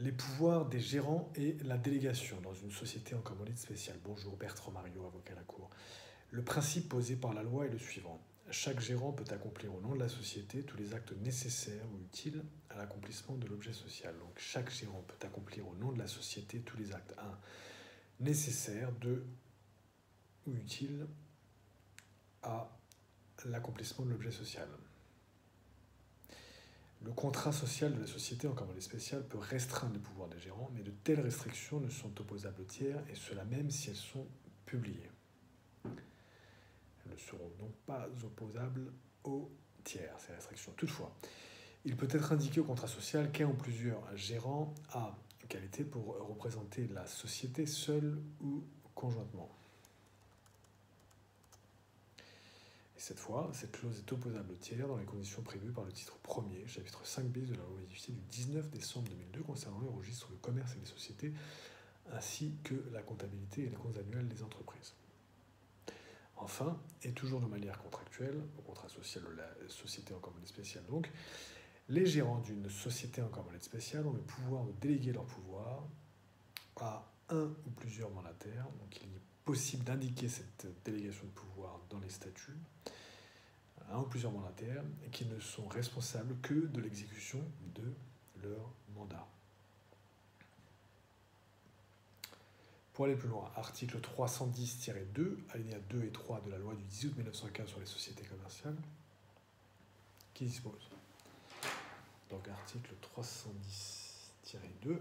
Les pouvoirs des gérants et la délégation dans une société en commandite spéciale. Bonjour, Bertrand Mario, avocat à la Cour. Le principe posé par la loi est le suivant. Chaque gérant peut accomplir au nom de la société tous les actes nécessaires ou utiles à l'accomplissement de l'objet social. Donc chaque gérant peut accomplir au nom de la société tous les actes 1. Nécessaires, 2. Ou utiles à l'accomplissement de l'objet social. Le contrat social de la société en commandite spéciale peut restreindre les pouvoirs des gérants, mais de telles restrictions ne sont opposables aux tiers, et cela même si elles sont publiées. Elles ne seront donc pas opposables aux tiers, ces restrictions. Toutefois, il peut être indiqué au contrat social qu'un ou plusieurs gérants a qualité pour représenter la société seul ou conjointement. Et cette fois, cette clause est opposable au tiers dans les conditions prévues par le titre 1er, chapitre 5 bis de la loi modifiée du 19 décembre 2002 concernant les registres de commerce et des sociétés, ainsi que la comptabilité et les comptes annuels des entreprises. Enfin, et toujours de manière contractuelle, au contrat social de la société en commandite spéciale donc, les gérants d'une société en commandite spéciale ont le pouvoir de déléguer leur pouvoir à un ou plusieurs mandataires. Donc il est possible d'indiquer cette délégation de pouvoir dans les statuts, un ou plusieurs mandataires, et qui ne sont responsables que de l'exécution de leur mandat. Pour aller plus loin, article 310-2, alinéa 2 et 3 de la loi du 10 août 1915 sur les sociétés commerciales, qui dispose. Donc article 310-2,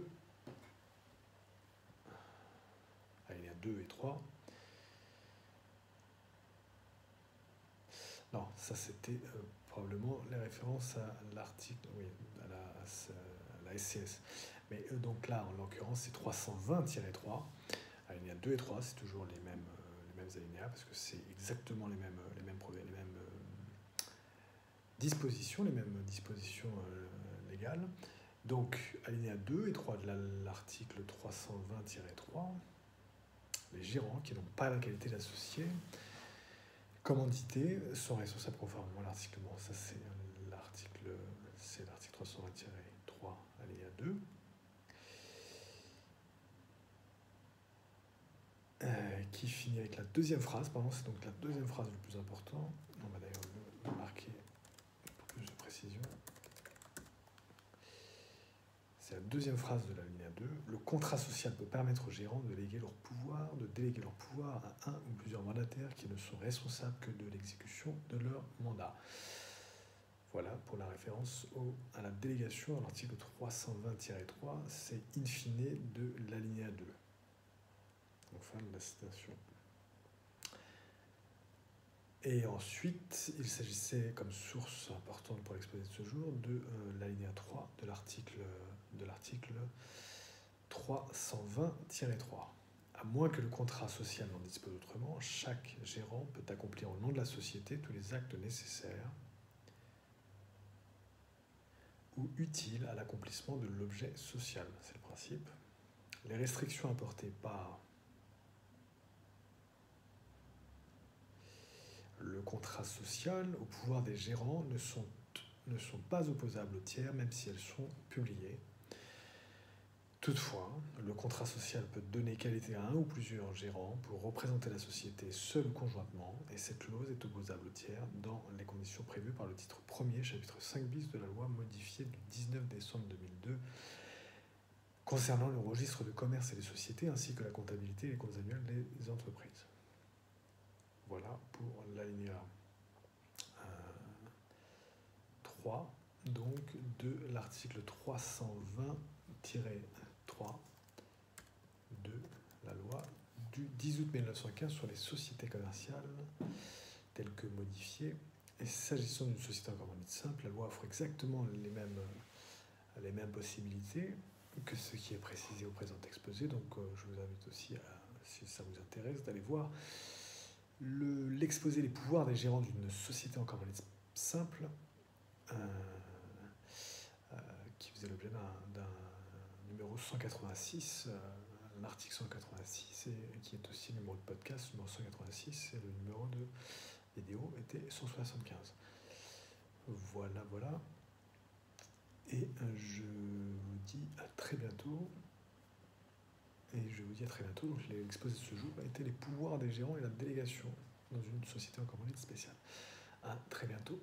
alinéa 2 et 3. Non, ça c'était probablement les références à l'article, oui, à la SCS. Mais donc là, en l'occurrence, c'est 320-3. Alinéa 2 et 3, c'est toujours les mêmes alinéas, parce que c'est exactement les mêmes dispositions, légales. Donc, alinéa 2 et 3 de l'article 320-3, les gérants qui n'ont pas la qualité d'associé commandité sont responsables conformément à l'article. Bon, ça c'est l'article 320-3, alinéa 2. Qui finit avec la deuxième phrase, pardon, c'est donc la deuxième phrase le plus important. On va d'ailleurs le marquer pour plus de précision. C'est la deuxième phrase de la ligne 2. Le contrat social peut permettre aux gérants de déléguer leur pouvoir à un ou plusieurs mandataires qui ne sont responsables que de l'exécution de leur mandat. Voilà pour la référence à la délégation à l'article 320-3, c'est in fine de l'alinéa 2. Donc, fin de la citation. Et ensuite, il s'agissait, comme source importante pour l'exposé de ce jour, de l'alinéa 3 de l'article 320-3. À moins que le contrat social n'en dispose autrement, chaque gérant peut accomplir au nom de la société tous les actes nécessaires ou utiles à l'accomplissement de l'objet social. C'est le principe. Les restrictions apportées par le contrat social au pouvoir des gérants ne sont pas opposables aux tiers, même si elles sont publiées. Toutefois, le contrat social peut donner qualité à un ou plusieurs gérants pour représenter la société seul ou conjointement, et cette clause est opposable aux tiers dans les conditions prévues par le titre 1er, chapitre 5 bis de la loi modifiée du 19 décembre 2002 concernant le registre de commerce et des sociétés, ainsi que la comptabilité et les comptes annuels des entreprises. Voilà pour l'alinéa 3, donc de l'article 320-3 de la loi du 10 août 1915 sur les sociétés commerciales, telles que modifiées. Et s'agissant d'une société en commandite simple, la loi offre exactement les mêmes possibilités que ce qui est précisé au présent exposé. Donc je vous invite aussi, si ça vous intéresse, d'aller voir l'exposé des pouvoirs des gérants d'une société en commandite simple, qui faisait l'objet d'un numéro 186, l'article 186, et qui est aussi le numéro de podcast, numéro 186, et le numéro de vidéo était 175. Voilà. Et je vous dis à très bientôt. Et je vous dis à très bientôt. Donc, l'exposé de ce jour a été les pouvoirs des gérants et la délégation dans une société en commandite spéciale. À très bientôt.